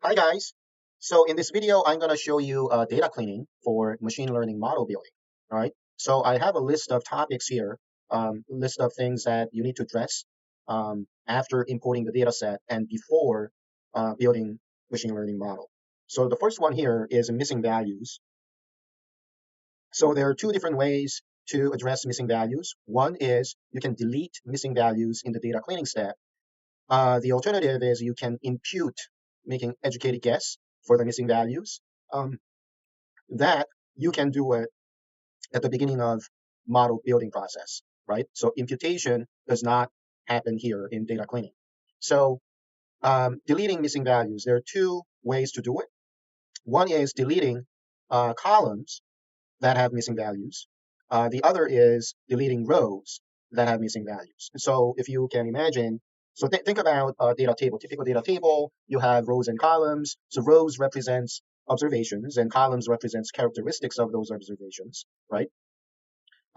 Hi guys. So in this video, I'm going to show you data cleaning for machine learning model building. All right. So I have a list of topics here, list of things that you need to address after importing the data set and before building machine learning model. So the first one here is missing values. So there are two different ways to address missing values. One is you can delete missing values in the data cleaning step. The alternative is you can impute, making educated guess for the missing values. Um, that you can do it at the beginning of model building process, right? So imputation does not happen here in data cleaning. So deleting missing values, there are two ways to do it. One is deleting columns that have missing values. The other is deleting rows that have missing values. So if you can imagine, so think about a data table, typical data table, you have rows and columns. So rows represents observations and columns represents characteristics of those observations, right?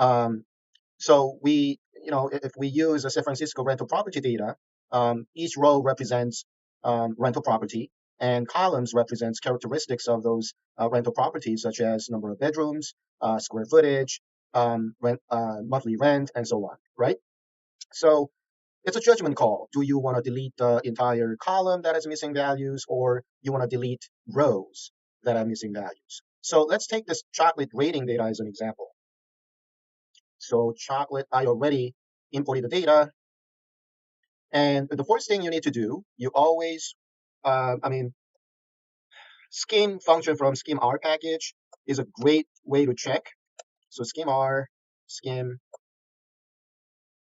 So if we use a San Francisco rental property data, each row represents rental property, and columns represents characteristics of those rental properties, such as number of bedrooms, square footage, monthly rent, and so on, right? So it's a judgment call. Do you want to delete the entire column that has missing values, or you want to delete rows that have missing values? So let's take this chocolate rating data as an example. So chocolate, I already imported the data. And the first thing you need to do, you always, scheme function from scheme R package is a great way to check. So scheme R, scheme,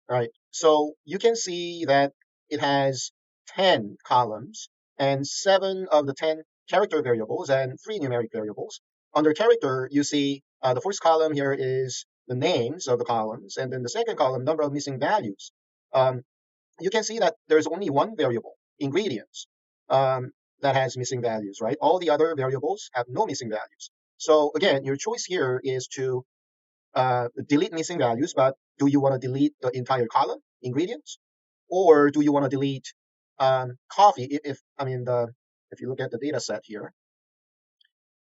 all right. So you can see that it has 10 columns and 7 of the 10 character variables and 3 numeric variables. Under character, you see the first column here is the names of the columns, and then the second column, number of missing values. You can see that there's only one variable, ingredients, that has missing values, right? All the other variables have no missing values. So again, your choice here is to delete missing values, but do you want to delete the entire column, ingredients, or do you want to delete coffee? If you look at the data set here,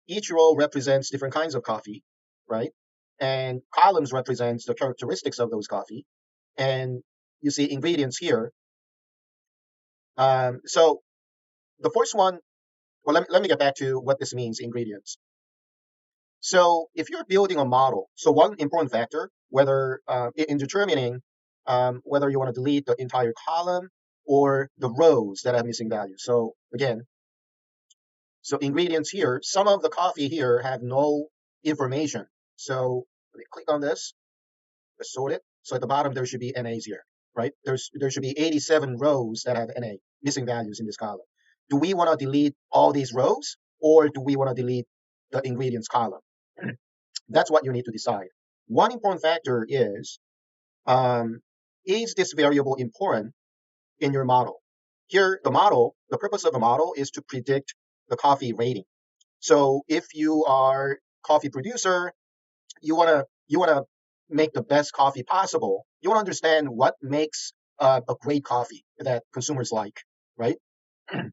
each row represents different kinds of coffee, right? And columns represents the characteristics of those coffee, and you see ingredients here. So the first one, well, let me get back to what this means, ingredients. So if you're building a model, so one important factor, whether in determining whether you want to delete the entire column or the rows that have missing values. So again, so ingredients here, some of the coffee here have no information. So let me click on this, let's sort it. So at the bottom, there should be NAs here, right? There should be 87 rows that have NA, missing values in this column. Do we want to delete all these rows, or do we want to delete the ingredients column? That's what you need to decide. One important factor is this variable important in your model? Here, the purpose of the model is to predict the coffee rating. So if you are coffee producer, you wanna make the best coffee possible. You want to understand what makes a great coffee that consumers like, right? And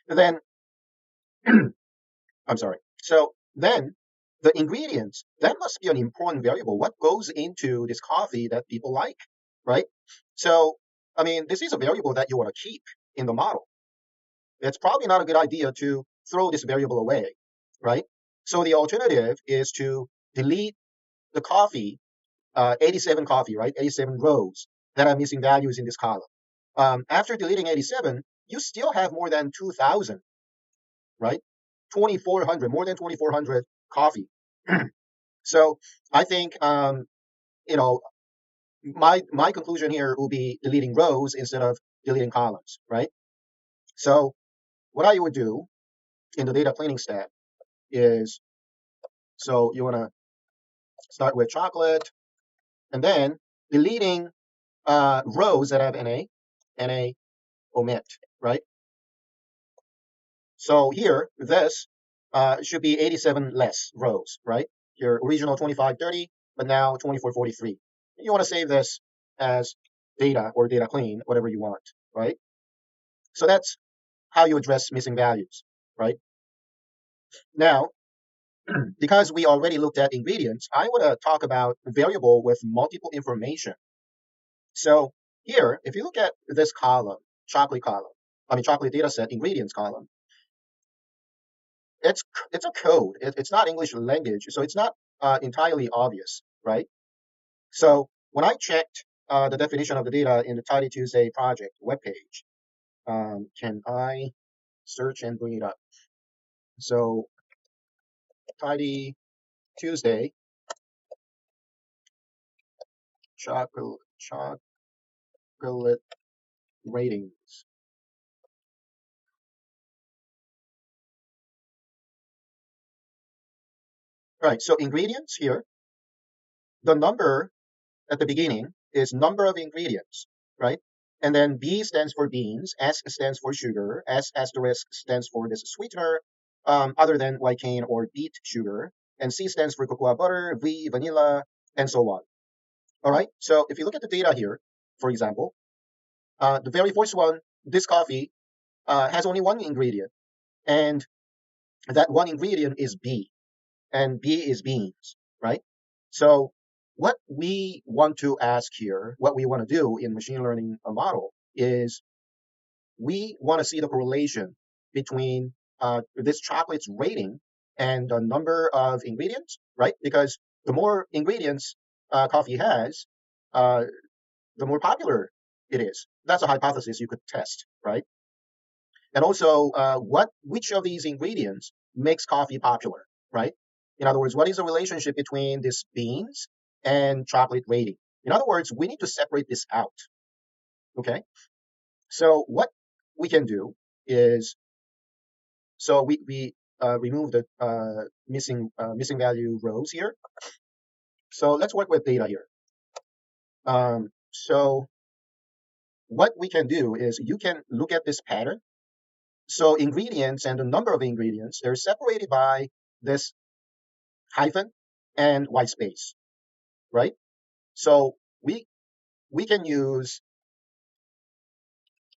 then, I'm sorry. So then the ingredients, that must be an important variable. What goes into this coffee that people like, right? So, this is a variable that you want to keep in the model. It's probably not a good idea to throw this variable away, right? So the alternative is to delete the coffee, 87 coffee, right? 87 rows that are missing values in this column. After deleting 87, you still have more than 2,000, right? 2,400, more than 2,400 coffee. So I think, my conclusion here will be deleting rows instead of deleting columns, right? So what I would do in the data cleaning step is, so you want to start with chocolate, and then deleting rows that have NA omit, right? So here, this should be 87 less rows, right? Your original 2530, but now 2443. You want to save this as data or data clean, whatever you want, right? So that's how you address missing values. right? Now, because we already looked at ingredients, I want to talk about variable with multiple information. So here, if you look at this column, chocolate data set ingredients column, it's it's a code. It's not English language, so it's not entirely obvious, right? So when I checked the definition of the data in the Tidy Tuesday project webpage, can I search and bring it up? So Tidy Tuesday chocolate ratings. All right, so ingredients here, the number at the beginning is number of ingredients, right? And then B stands for beans, S stands for sugar, S asterisk stands for this sweetener, other than white cane or beet sugar, and C stands for cocoa butter, V vanilla, and so on. All right, so if you look at the data here, for example, the very first one, this coffee has only one ingredient, and that one ingredient is B, and B is beans, right? So what we want to ask here, what we want to do in machine learning a model is we want to see the correlation between this chocolate's rating and the number of ingredients, right? Because the more ingredients coffee has, uh, the more popular it is. That's a hypothesis you could test, right? And also, which of these ingredients makes coffee popular, right? In other words, what is the relationship between these beans and chocolate rating? In other words, we need to separate this out. Okay. So what we can do is, so we remove the missing value rows here. So let's work with data here. So what we can do is you can look at this pattern. So ingredients and the number of ingredients, they're separated by this hyphen and white space, right? So we can use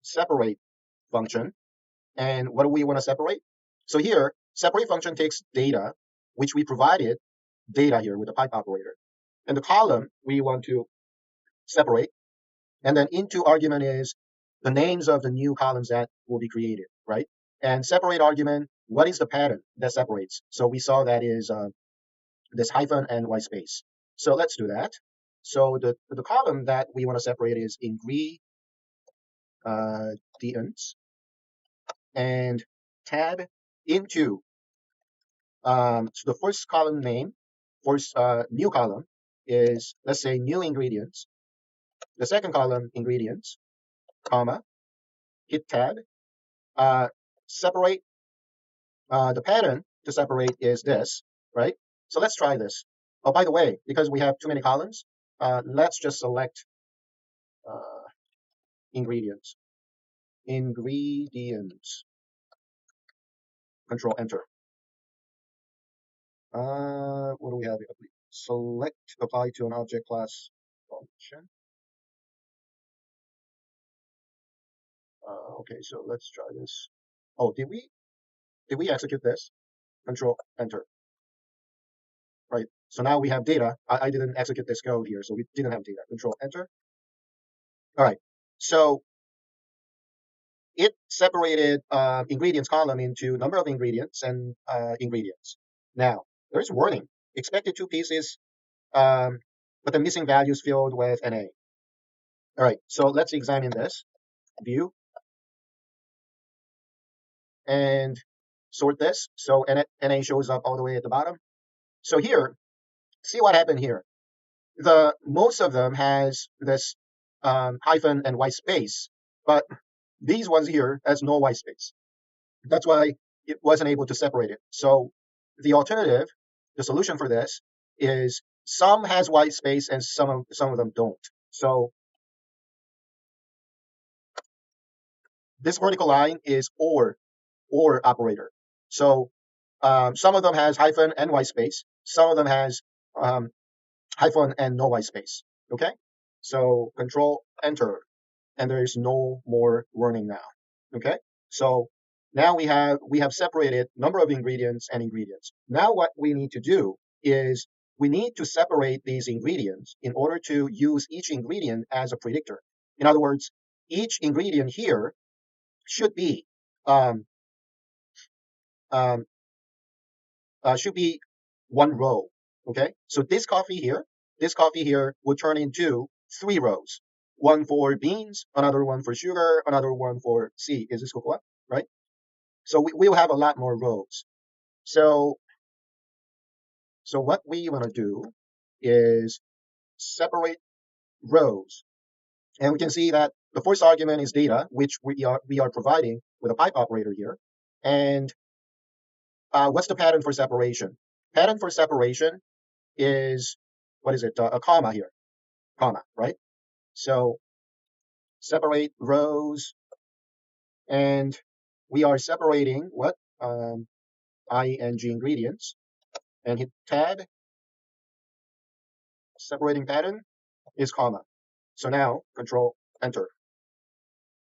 separate function. And what do we want to separate? So here, separate function takes data, which we provided data here with the pipe operator. And the column we want to separate. And then into argument is the names of the new columns that will be created, right? And separate argument, what is the pattern that separates? So we saw that is this hyphen and white space. So let's do that. So the column that we want to separate is ingredients and tab into. So the first column name, first new column is, let's say, new ingredients. The second column, ingredients, comma, hit tab. Separate, the pattern to separate is this, right? So let's try this. Oh, by the way, because we have too many columns, let's just select uh, ingredients. Ingredients. Control Enter. What do we have here? Select apply to an object class function. Okay, so let's try this. Oh, did we execute this? Control Enter. Right. So now we have data. I didn't execute this code here, so we didn't have data. Control Enter. All right. So it separated ingredients column into number of ingredients and ingredients. Now there's warning. Expected two pieces, but the missing values filled with NA. All right. So let's examine this. View and sort this. So NA shows up all the way at the bottom. So here, see what happened here. The most of them has this hyphen and white space, but these ones here has no white space. That's why it wasn't able to separate it. So the alternative, the solution for this is some has white space and some of them don't. So this vertical line is or operator. So some of them has hyphen and white space. Some of them has hyphen and no white space. Okay, so Control Enter, and there is no more warning now. Okay, so Now we have separated number of ingredients and ingredients. Now what we need to do is we need to separate these ingredients in order to use each ingredient as a predictor. In other words, each ingredient here should be um, um, should be one row. Okay, so this coffee here will turn into three rows. One for beans, another one for sugar, another one for C. Is this cocoa? Right? So we will have a lot more rows. So so what we want to do is separate rows, and we can see that the first argument is data, which we are providing with a pipe operator here. And what's the pattern for separation? Pattern for separation is, what is it? A comma here, comma, right? So separate rows, and we are separating what ing ingredients, and hit tab. Separating pattern is comma. So now control enter.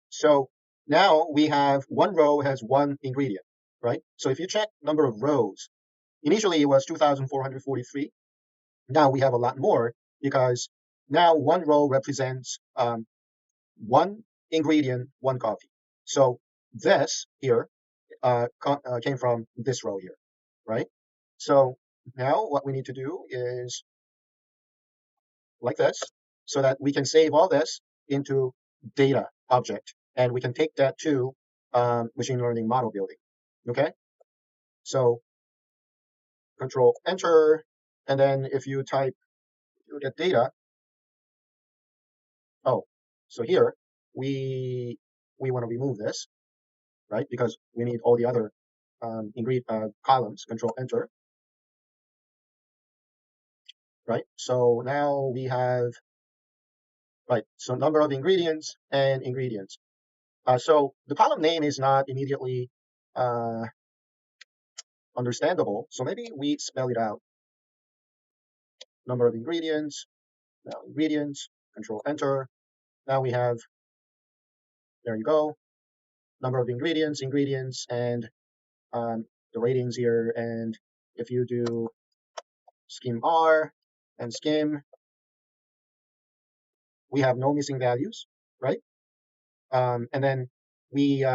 So now we have one row has one ingredient, right? So if you check number of rows, initially it was 2,443. Now we have a lot more because now one row represents one ingredient, one coffee. So this here came from this row here, right? So now what we need to do is like this, so that we can save all this into data object, and we can take that to machine learning model building. Okay, so control enter, and then if you type, you get data. Oh, so here we want to remove this, right? Because we need all the other columns. Control enter, right? So now we have, right, so number of ingredients and ingredients. So the column name is not immediately uh, understandable. So maybe we spell it out. Number of ingredients. Now ingredients. Control enter. Now we have, there you go. Number of ingredients, and the ratings here. And if you do skim R and skim, we have no missing values, right? And then we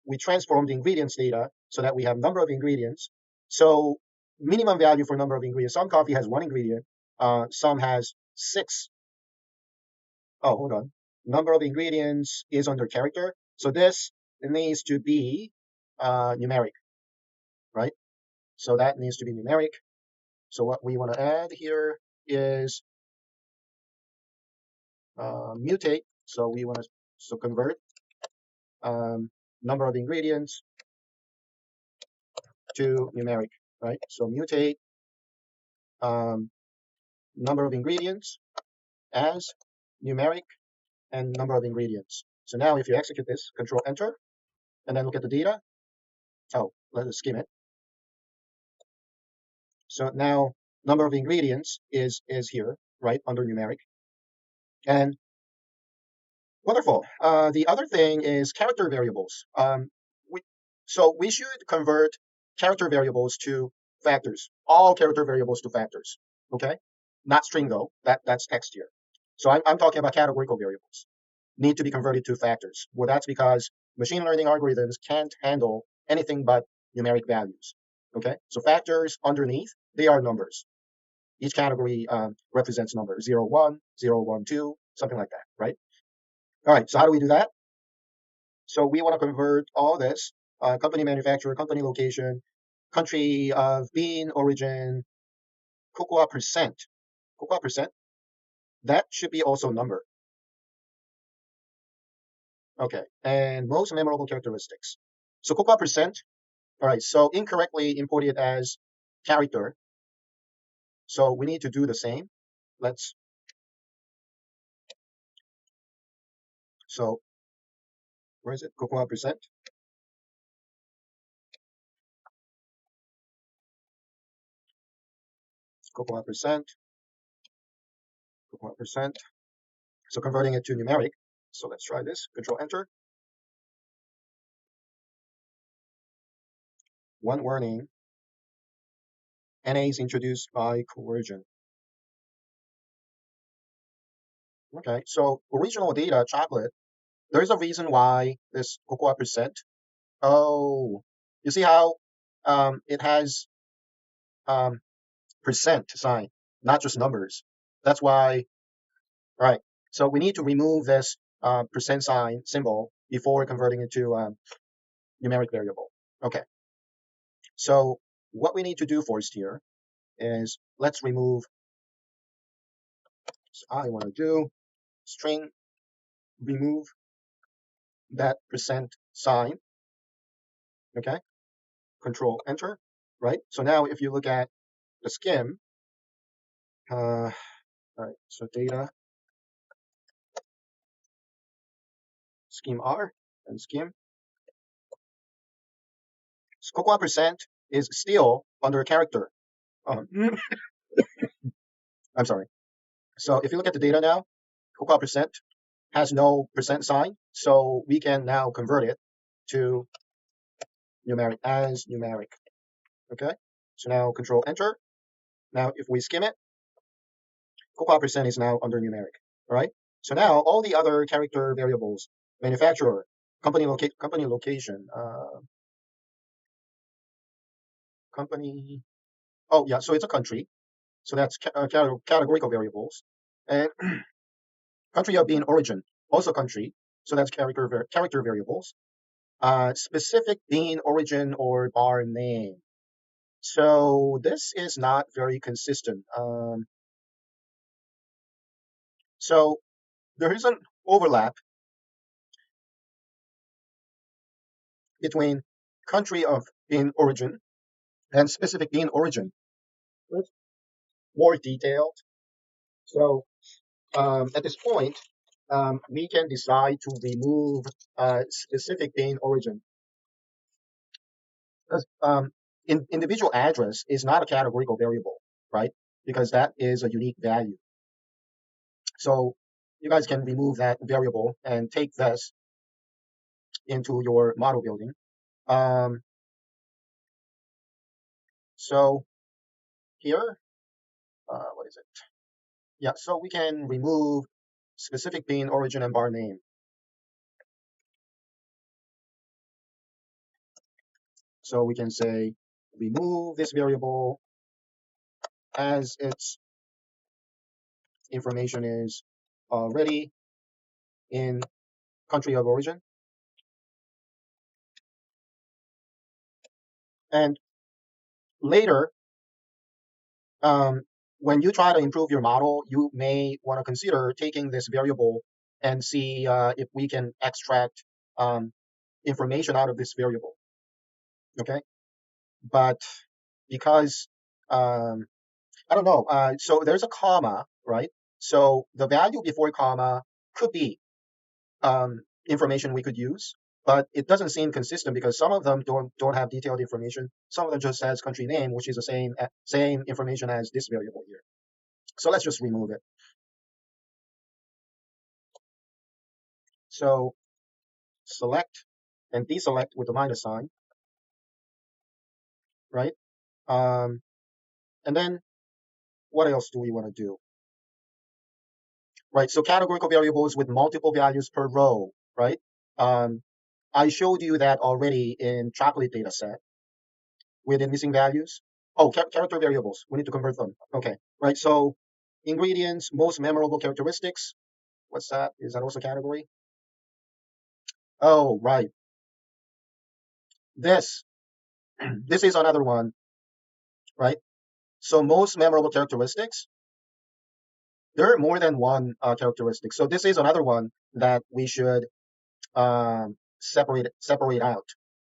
we transform the ingredients data so that we have number of ingredients. So minimum value for number of ingredients. Some coffee has one ingredient. Some has six. Oh, hold on. Number of ingredients is under character. So this needs to be numeric, right? So that needs to be numeric. So what we want to add here is mutate. So we want to convert um, number of ingredients to numeric, right? So mutate um, number of ingredients as numeric and number of ingredients. So now if you execute this, control enter, and then look at the data. Oh, let us skim it. So now number of ingredients is here, right, under numeric. And wonderful. The other thing is character variables. We, so we should convert character variables to factors, all character variables to factors, okay? Not string though, that's text here. So I'm talking about categorical variables need to be converted to factors. Well, that's because machine learning algorithms can't handle anything but numeric values, okay? So factors underneath, they are numbers. Each category represents numbers, 0, 1, 0, 1, 2, something like that, right? All right, so how do we do that? So we want to convert all this, company manufacturer, company location, country of bean origin, cocoa percent. Cocoa percent, that should be also number. Okay, and most memorable characteristics. So cocoa percent, all right, so incorrectly imported as character. So we need to do the same. Let's, so where is it? Cocoa percent. Cocoa percent. Cocoa percent. So converting it to numeric. So let's try this. Control enter. one warning, NA is introduced by coercion. Okay, so original data, chocolate, there's a reason why this cocoa percent. Oh, you see how it has um, percent sign, not just numbers. That's why, right? So we need to remove this percent sign symbol before converting it to numeric variable. Okay, so what we need to do first here is let's remove, so I want to do string remove that percent sign. Okay, control enter, right? So now if you look at the skim, all right, so data skim R and skim. Cocoa percent is still under a character. Um, I'm sorry. So if you look at the data now, cocoa percent has no percent sign, so we can now convert it to numeric as numeric. Okay, so now control enter. Now if we skim it, cocoa percent is now under numeric. All right. So now all the other character variables, manufacturer, company location, company. Oh yeah, so it's a country. So that's categorical variables, and country of being origin, also country. So that's character variables. Specific being origin or bar name. So this is not very consistent. So there is an overlap between country of being origin and specific being origin. It's more detailed. So at this point, we can decide to remove specific being origin. Because individual address is not a categorical variable, right? Because that is a unique value. So you guys can remove that variable and take this into your model building. Um, so here, what is it? Yeah, so we can remove specific being origin and bar name. So we can say remove this variable as its information is already in country of origin. And later, um, when you try to improve your model, you may want to consider taking this variable and see if we can extract um, information out of this variable. Okay, but because I don't know, so there's a comma, right? So the value before comma could be information we could use, but it doesn't seem consistent because some of them don't have detailed information. Some of them just has country name, which is the same information as this variable here. So let's just remove it. So select and deselect with the minus sign, right? Um, and then what else do we want to do? Right, so categorical variables with multiple values per row, right? Um, I showed you that already in chocolate data set with the missing values. Oh, character variables, we need to convert them. Okay, right, so ingredients, most memorable characteristics. What's that? Is that also category? Oh, right. This, this is another one, right? So most memorable characteristics, there are more than one characteristic. So this is another one that we should separate out.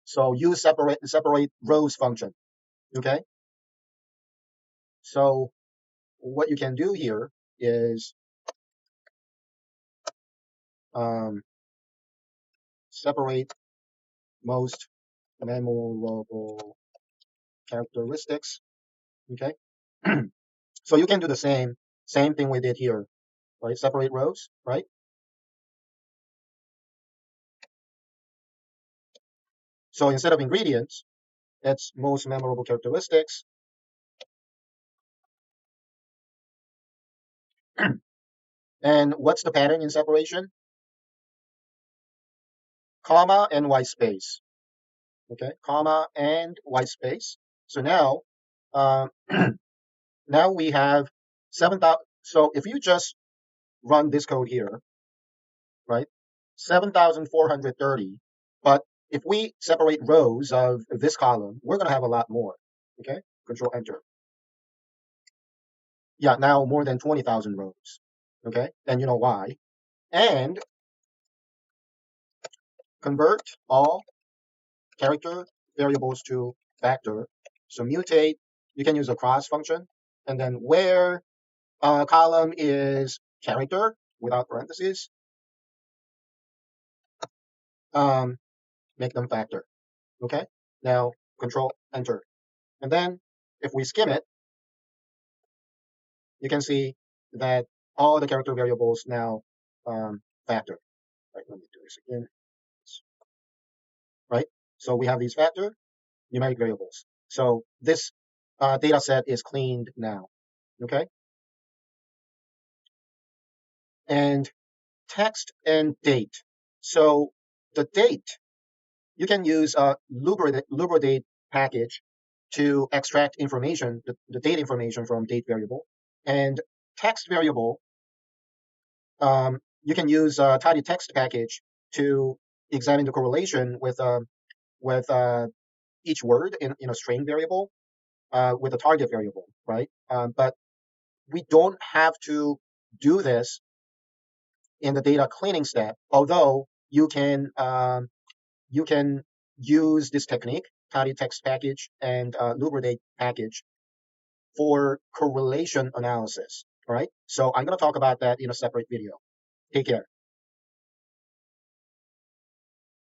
So use separate rows function. Okay. So what you can do here is um, separate most memorable characteristics. Okay. So you can do the same thing we did here, right? Separate rows, right? So instead of ingredients, its most memorable characteristics. And what's the pattern in separation? Comma and white space. Okay, comma and white space. So now, uh, now we have 7,000. So if you just run this code here, right, 7,430. But if we separate rows of this column, we're going to have a lot more. Okay, Control Enter. Yeah, now more than 20,000 rows. Okay, and you know why? And convert all character variables to factor. So mutate, you can use a cross function. And then where column is character without parentheses, um, make them factor. Okay, now Control Enter. And then if we skim it, you can see that all the character variables now factor. Right, let me do this again. Right, so we have these factor numeric variables. So this data set is cleaned now. Okay, and text and date. So the date, you can use a lubridate package to extract information, the date information from date variable. And text variable, you can use a tidy text package to examine the correlation with each word in a string variable with a target variable, right? But we don't have to do this in the data cleaning step, although you can use this technique, tidy text package and lubridate package for correlation analysis. All right. So I'm going to talk about that in a separate video. Take care.